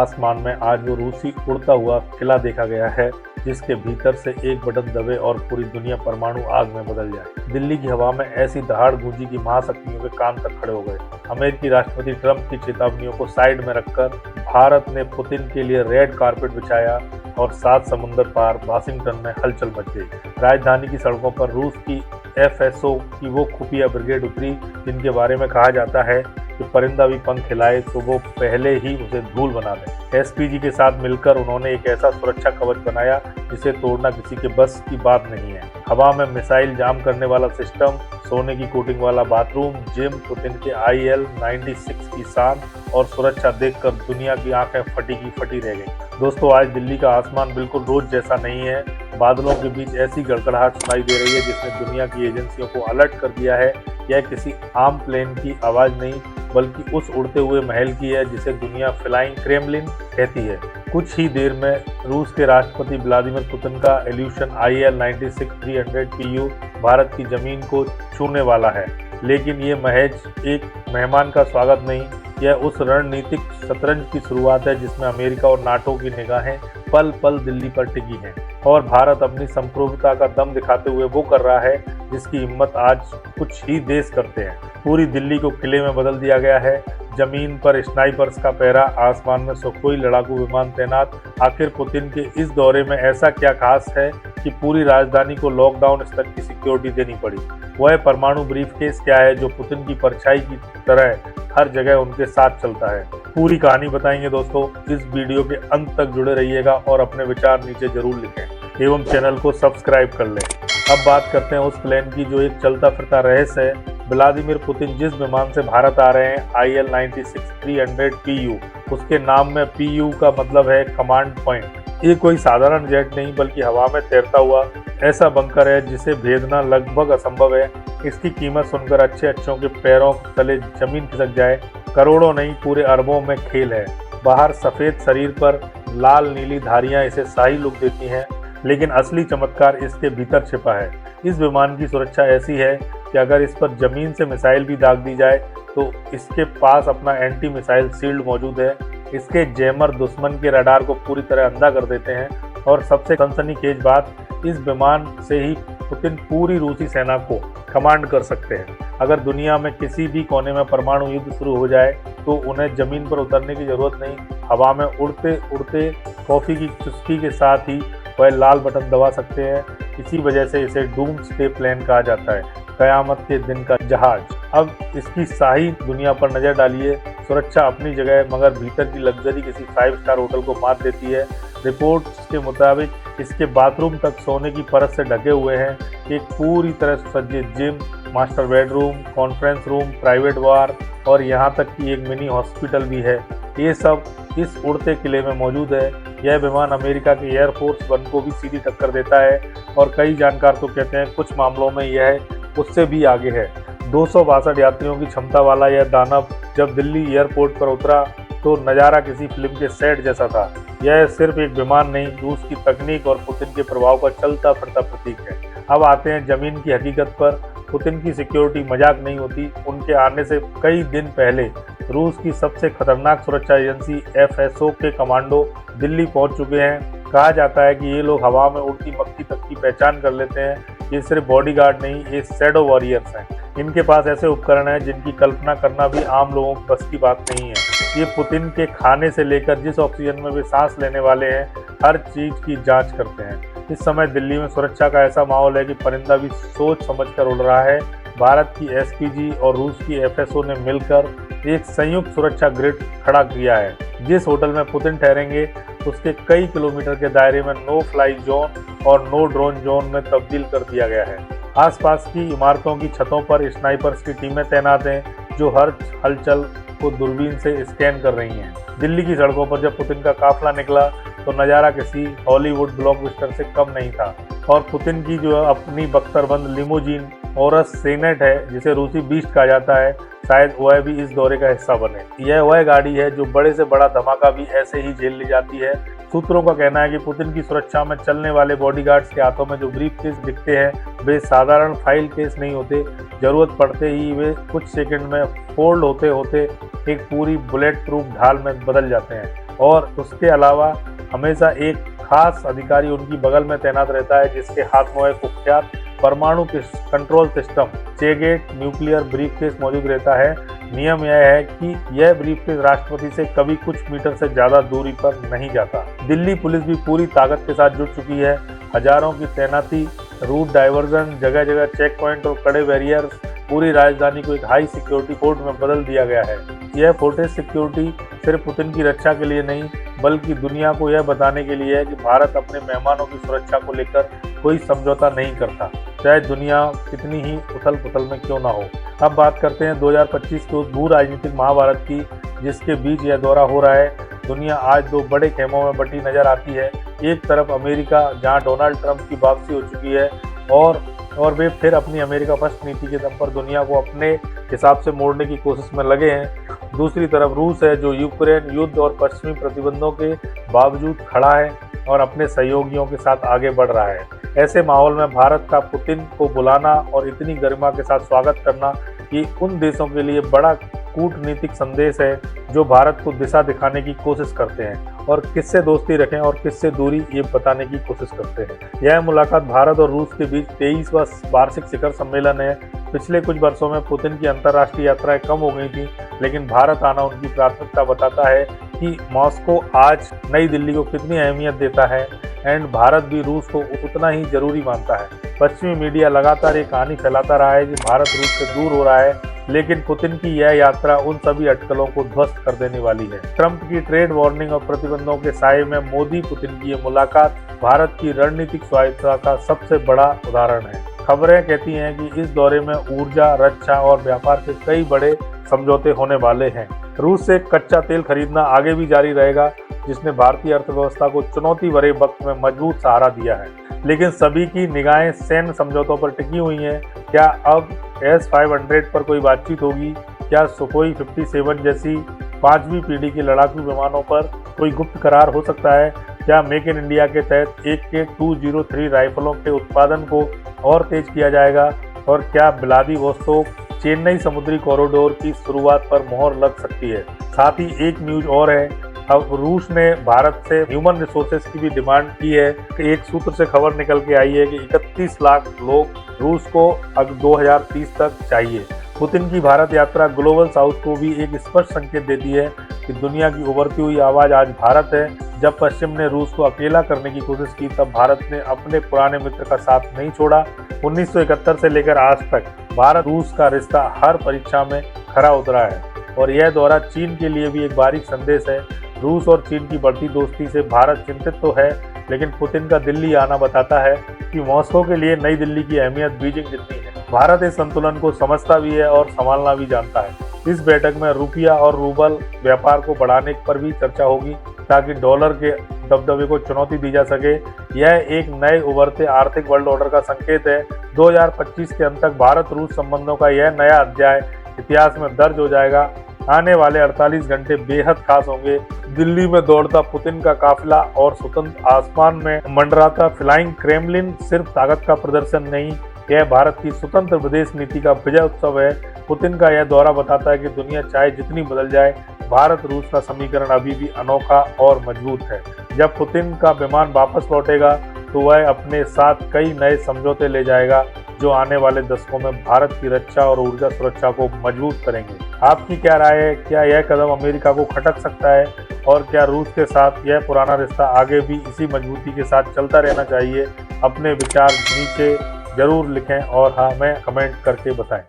आसमान में आज वो रूसी उड़ता हुआ किला देखा गया है जिसके भीतर से एक बटन दबे और पूरी दुनिया परमाणु आग में बदल जाए। दिल्ली की हवा में ऐसी दहाड़ गूंजी कि महाशक्तियों के कान तक खड़े हो गए। अमेरिकी राष्ट्रपति ट्रंप की चेतावनियों को साइड में रखकर भारत ने पुतिन के लिए रेड कारपेट बिछाया और 7 समुंदर पार वाशिंगटन में हलचल मच गई। राजधानी की सड़कों पर रूस की FSO की वो खुफिया ब्रिगेड उतरी जिनके बारे में कहा जाता है कि परिंदा भी पंख हिलाए तो वो पहले ही उसे धूल बना दे। SPG के साथ मिलकर उन्होंने एक ऐसा सुरक्षा कवच बनाया जिसे तोड़ना किसी के बस की बात नहीं है। हवा में मिसाइल जाम करने वाला सिस्टम, सोने की कोटिंग वाला बाथरूम, जिम, पुतिन के IL-96 की शान और सुरक्षा देखकर दुनिया की आंखें फटी की फटी रह गई। दोस्तों, आज दिल्ली का आसमान बिल्कुल रोज जैसा नहीं है। बादलों के बीच ऐसी गड़गड़ाहट सुनाई दे रही है जिसने दुनिया की एजेंसियों को अलर्ट कर दिया है। यह किसी आम प्लेन की आवाज नहीं बल्कि उस उड़ते हुए महल की है जिसे दुनिया फ्लाइंग क्रेमलिन कहती है। कुछ ही देर में रूस के राष्ट्रपति व्लादिमीर पुतिन का इल्यूशन IL-96 PU भारत की जमीन को छूने वाला है। लेकिन ये महज एक मेहमान का स्वागत नहीं, यह उस रणनीतिक शतरंज की शुरुआत है जिसमें अमेरिका और नाटो की निगाहें पल पल दिल्ली पर टिकी हैं और भारत अपनी संप्रभुता का दम दिखाते हुए वो कर रहा है जिसकी हिम्मत आज कुछ ही देश करते हैं। पूरी दिल्ली को किले में बदल दिया गया है। जमीन पर स्नाइपर्स का पहरा, आसमान में सुखोई लड़ाकू विमान तैनात। आखिर पुतिन के इस दौरे में ऐसा क्या खास है कि पूरी राजधानी को लॉकडाउन स्तर की सिक्योरिटी देनी पड़ी? वह परमाणु ब्रीफकेस क्या है जो पुतिन की परछाई की तरह हर जगह उनके साथ चलता है? पूरी कहानी बताएंगे दोस्तों। इस वीडियो के अंत तक जुड़े रहिएगा और अपने विचार नीचे जरूर लिखें एवं चैनल को सब्सक्राइब कर लें। अब बात करते हैं उस प्लेन की जो एक चलता फिरता रहस्य है। व्लादिमीर पुतिन जिस विमान से भारत आ रहे हैं IL-96 PU, उसके नाम में PU का मतलब है कमांड पॉइंट। ये कोई साधारण जेट नहीं बल्कि हवा में तैरता हुआ ऐसा बंकर है जिसे भेदना लगभग असंभव है। इसकी कीमत सुनकर अच्छों के पैरों तले जमीन खिसक जाए। करोड़ों नहीं, पूरे अरबों में खेल है। बाहर सफेद शरीर पर लाल नीली धारियां इसे शाही लुक देती हैं, लेकिन असली चमत्कार इसके भीतर छिपा है। इस विमान की सुरक्षा ऐसी है कि अगर इस पर जमीन से मिसाइल भी दाग दी जाए तो इसके पास अपना एंटी मिसाइल शील्ड मौजूद है। इसके जैमर दुश्मन के रडार को पूरी तरह अंधा कर देते हैं और सबसे सनसनीखेज बात, इस विमान से ही पुतिन पूरी रूसी सेना को कमांड कर सकते हैं। अगर दुनिया में किसी भी कोने में परमाणु युद्ध शुरू हो जाए तो उन्हें जमीन पर उतरने की जरूरत नहीं, हवा में उड़ते उड़ते कॉफी की चुस्की के साथ ही वह लाल बटन दबा सकते हैं। इसी वजह से इसे डूम्सडे प्लेन कहा जाता है, कयामत के दिन का जहाज। अब इसकी शाही दुनिया पर नजर डालिए। सुरक्षा अपनी जगह है मगर भीतर की लग्जरी किसी 5 स्टार होटल को मात देती है। रिपोर्ट्स के मुताबिक इसके बाथरूम तक सोने की परत से ढके हुए हैं। एक पूरी तरह सुसज्जित gym, master bedroom, conference room, private bar और यहाँ तक कि एक मिनी हॉस्पिटल भी है। ये सब इस उड़ते किले में मौजूद है। यह विमान अमेरिका के एयरफोर्स 1 को भी सीधी टक्कर देता है और कई जानकार तो कहते हैं कुछ मामलों में यह उससे भी आगे है। 262 यात्रियों की क्षमता वाला यह दानव जब दिल्ली एयरपोर्ट पर उतरा तो नज़ारा किसी फिल्म के सेट जैसा था। यह सिर्फ एक विमान नहीं, रूस की तकनीक और पुतिन के प्रभाव का चलता फिरता प्रतीक है। अब आते हैं जमीन की हकीकत पर। पुतिन की सिक्योरिटी मजाक नहीं होती। उनके आने से कई दिन पहले रूस की सबसे खतरनाक सुरक्षा एजेंसी FSO के कमांडो दिल्ली पहुंच चुके हैं। कहा जाता है कि ये लोग हवा में उड़ती मक्खी तक की पहचान कर लेते हैं। ये सिर्फ बॉडीगार्ड नहीं, ये शैडो वॉरियर्स हैं। इनके पास ऐसे उपकरण हैं जिनकी कल्पना करना भी आम लोगों की बस की बात नहीं है। ये पुतिन के खाने से लेकर जिस ऑक्सीजन में वे सांस लेने वाले हैं हर चीज की जांच करते हैं। इस समय दिल्ली में सुरक्षा का ऐसा माहौल है कि परिंदा भी सोच समझकर उड़ रहा है। भारत की SPG और रूस की FSO ने मिलकर एक संयुक्त सुरक्षा ग्रिड खड़ा किया है। जिस होटल में पुतिन ठहरेंगे उसके कई किलोमीटर के दायरे में नो फ्लाई जोन और नो ड्रोन जोन में तब्दील कर दिया गया है। आसपास की इमारतों की छतों पर स्नाइपर्स की टीमें तैनात हैं जो हर हलचल को दूरबीन से स्कैन कर रही हैं। दिल्ली की सड़कों पर जब पुतिन का काफिला निकला तो नज़ारा किसी हॉलीवुड ब्लॉकबस्टर से कम नहीं था और पुतिन की जो अपनी बख्तरबंद लिमोजीन ओरस सेनेट है जिसे रूसी बीस्ट कहा जाता है, शायद वह भी इस दौरे का हिस्सा बने। यह वह गाड़ी है जो बड़े से बड़ा धमाका भी ऐसे ही झेल ली जाती है। सूत्रों का कहना है कि पुतिन की सुरक्षा में चलने वाले बॉडीगार्ड्स के हाथों में जो ब्रीफकेस दिखते हैं वे साधारण फाइल केस नहीं होते। जरूरत पड़ते ही वे कुछ सेकंड में फोल्ड होते होते एक पूरी बुलेट प्रूफ ढाल में बदल जाते हैं और उसके अलावा हमेशा एक खास अधिकारी उनकी बगल में तैनात रहता है जिसके हाथ में कुख्यात परमाणु कंट्रोल सिस्टम चेगेट न्यूक्लियर ब्रीफकेस मौजूद रहता है। नियम यह है कि यह ब्रीफकेस राष्ट्रपति से कभी कुछ मीटर से ज्यादा दूरी पर नहीं जाता। दिल्ली पुलिस भी पूरी ताकत के साथ जुट चुकी है। हजारों की तैनाती, रूट डाइवर्जन, जगह जगह चेक पॉइंट और कड़े बैरियर्स, पूरी राजधानी को एक हाई सिक्योरिटी फोर्ट में बदल दिया गया है। यह फोर्टेज सिक्योरिटी सिर्फ पुतिन की रक्षा के लिए नहीं बल्कि दुनिया को यह बताने के लिए है कि भारत अपने मेहमानों की सुरक्षा को लेकर कोई समझौता नहीं करता, चाहे दुनिया कितनी ही उथल पुथल में क्यों ना हो। अब बात करते हैं 2025 के उस भू राजनीतिक महाभारत की जिसके बीच यह दौरा हो रहा है। दुनिया आज दो बड़े खेमों में बटी नजर आती है। एक तरफ अमेरिका जहां डोनाल्ड ट्रंप की वापसी हो चुकी है और वे फिर अपनी अमेरिका फर्स्ट नीति के दम पर दुनिया को अपने हिसाब से मोड़ने की कोशिश में लगे हैं। दूसरी तरफ रूस है जो यूक्रेन युद्ध और पश्चिमी प्रतिबंधों के बावजूद खड़ा है और अपने सहयोगियों के साथ आगे बढ़ रहा है। ऐसे माहौल में भारत का पुतिन को बुलाना और इतनी गरिमा के साथ स्वागत करना ये उन देशों के लिए बड़ा कूटनीतिक संदेश है जो भारत को दिशा दिखाने की कोशिश करते हैं और किससे दोस्ती रखें और किससे दूरी ये बताने की कोशिश करते हैं। यह मुलाकात भारत और रूस के बीच 23वां वार्षिक शिखर सम्मेलन है। पिछले कुछ वर्षों में पुतिन की अंतर्राष्ट्रीय यात्राएं कम हो गई थी, लेकिन भारत आना उनकी प्राथमिकता बताता है कि मॉस्को आज नई दिल्ली को कितनी अहमियत देता है एंड भारत भी रूस को उतना ही जरूरी मानता है। पश्चिमी मीडिया लगातार ये कहानी फैलाता रहा है कि भारत रूस से दूर हो रहा है, लेकिन पुतिन की यह यात्रा उन सभी अटकलों को ध्वस्त कर देने वाली है। ट्रंप की ट्रेड वार्निंग और प्रतिबंधों के साये में मोदी पुतिन की ये मुलाकात भारत की रणनीतिक स्वायत्तता का सबसे बड़ा उदाहरण है। खबरें कहती हैं कि इस दौरे में ऊर्जा, रक्षा और व्यापार के कई बड़े समझौते होने वाले हैं। रूस से कच्चा तेल खरीदना आगे भी जारी रहेगा, जिसने भारतीय अर्थव्यवस्था को चुनौती भरे वक्त में मजबूत सहारा दिया है। लेकिन सभी की निगाहें सैन्य समझौतों पर टिकी हुई हैं। क्या अब S-500 पर कोई बातचीत होगी? क्या सुखोई 57 जैसी 5वीं पीढ़ी के लड़ाकू विमानों पर कोई गुप्त करार हो सकता है? क्या मेक इन इंडिया के तहत AK-203 राइफलों के उत्पादन को और तेज किया जाएगा? और क्या व्लादिवोस्तोक चेन्नई समुद्री कॉरिडोर की शुरुआत पर मोहर लग सकती है? साथ ही एक न्यूज और है, अब रूस ने भारत से ह्यूमन रिसोर्सेज की भी डिमांड की है। एक सूत्र से खबर निकल के आई है कि 31 लाख लोग रूस को अब 2030 तक चाहिए। पुतिन की भारत यात्रा ग्लोबल साउथ को भी एक स्पष्ट संकेत देती है कि दुनिया की उभरती हुई आवाज आज भारत है। जब पश्चिम ने रूस को अकेला करने की कोशिश की तब भारत ने अपने पुराने मित्र का साथ नहीं छोड़ा। 1971 से लेकर आज तक भारत रूस का रिश्ता हर परीक्षा में खरा उतरा है और यह दौरा चीन के लिए भी एक बारीक संदेश है। रूस और चीन की बढ़ती दोस्ती से भारत चिंतित तो है, लेकिन पुतिन का दिल्ली आना बताता है कि मॉस्को के लिए नई दिल्ली की अहमियत बीजिंग जितनी है। भारत इस संतुलन को समझता भी है और संभालना भी जानता है। इस बैठक में रुपया और रूबल व्यापार को बढ़ाने पर भी चर्चा होगी ताकि डॉलर के दबदबे को चुनौती दी जा सके। यह एक नए उभरते आर्थिक वर्ल्ड ऑर्डर का संकेत है। 2025 के अंत तक भारत रूस संबंधों का यह नया अध्याय इतिहास में दर्ज हो जाएगा। आने वाले 48 घंटे बेहद खास होंगे। दिल्ली में दौड़ता पुतिन का काफिला और स्वतंत्र आसमान में मंडराता फ्लाइंग क्रेमलिन सिर्फ ताकत का प्रदर्शन नहीं, यह भारत की स्वतंत्र विदेश नीति का विजय उत्सव है। पुतिन का यह दौरा बताता है कि दुनिया चाहे जितनी बदल जाए, भारत रूस का समीकरण अभी भी अनोखा और मजबूत है। जब पुतिन का विमान वापस लौटेगा तो वह अपने साथ कई नए समझौते ले जाएगा जो आने वाले दशकों में भारत की रक्षा और ऊर्जा सुरक्षा को मजबूत करेंगे। आपकी क्या राय है? क्या यह कदम अमेरिका को खटक सकता है? और क्या रूस के साथ यह पुराना रिश्ता आगे भी इसी मजबूती के साथ चलता रहना चाहिए? अपने विचार नीचे जरूर लिखें और हमें कमेंट करके बताएं।